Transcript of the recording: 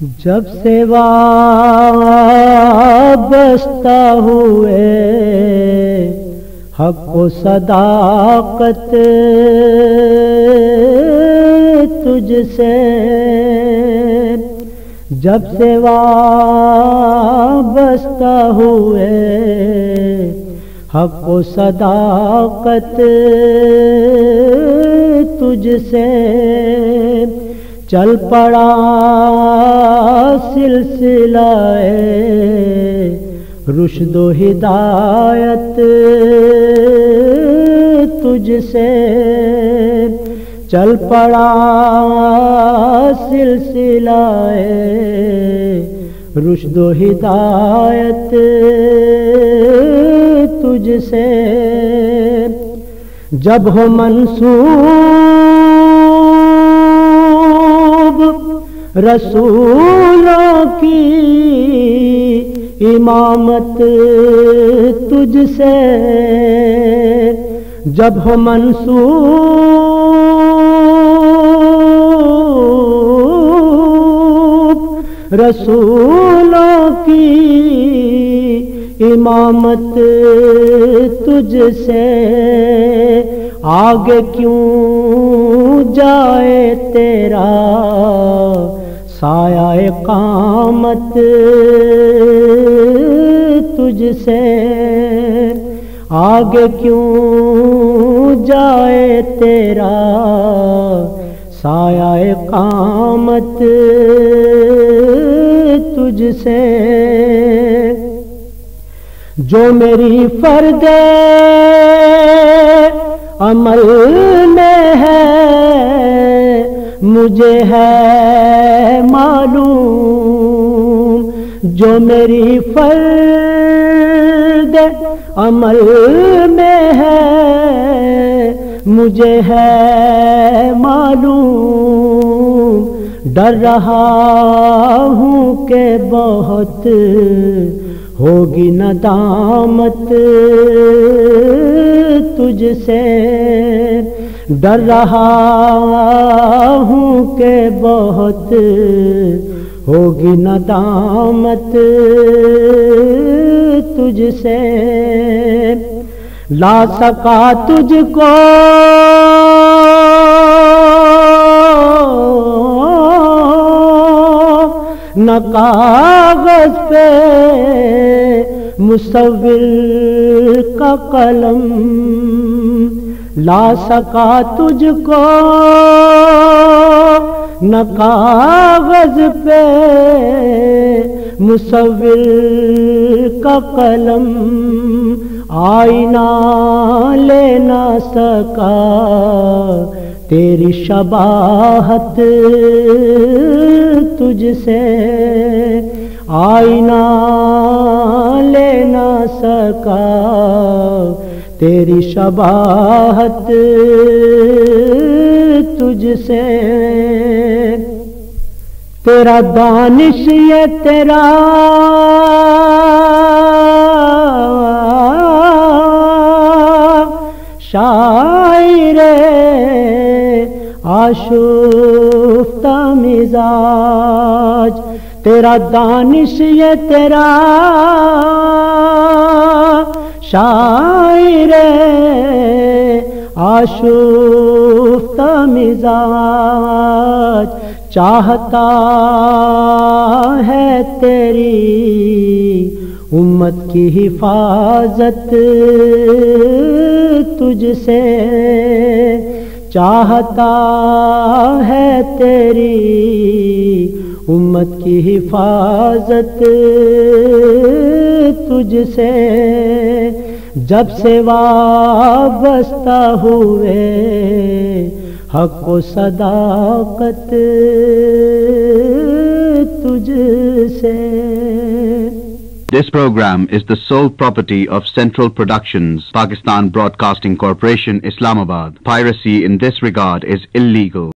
جب سے وابستہ ہوئے حق و صداقت تجھ سے، جب سے وابستہ ہوئے حق و صداقت تجھ سے، چل پڑا سلسلہ رشد و ہدایت تجھ سے، چل پڑا سلسلہ رشد و ہدایت تجھ سے، جب ہو منسوب رسولوں کی امامت تجھ سے، جب ہو منسوب رسولوں کی امامت تجھ سے، آگے کیوں جائے تیرا سایہ قامت تجھ سے، آگے کیوں جائے تیرا سایہ قامت تجھ سے، جو میری فرد عمل میں ہے مجھے ہے معلوم، جو میری فرد عمل میں ہے مجھے ہے معلوم، ڈر رہا ہوں کہ بہت ہوگی ندامت تجھ سے، ڈر رہا ہوں کہ بہت ہوگی ندامت تجھ سے، لا سکا تجھ کو نہ کاغذ پہ مصور کا قلم، لا سکا تجھ کو نہ کاغذ پہ مصور کا قلم، آئینہ لے نہ سکا تیری شباہت تجھ سے، آئینہ لے نہ سکا تیری شباہت تجھ سے، تیرا دانش یہ تیرا شاعر آشفتہ مزاج، تیرا دانش یہ تیرا شاعر آشفتہ مزاج، چاہتا ہے تیری امت کی حفاظت تجھ سے، چاہتا ہے تیری امت کی حفاظت تجھ سے، جب سے وابستہ ہوئے حق و صداقت تجھ سے۔ This program is the sole property of Central Productions, Pakistan Broadcasting Corporation, Islamabad. Piracy in this regard is illegal.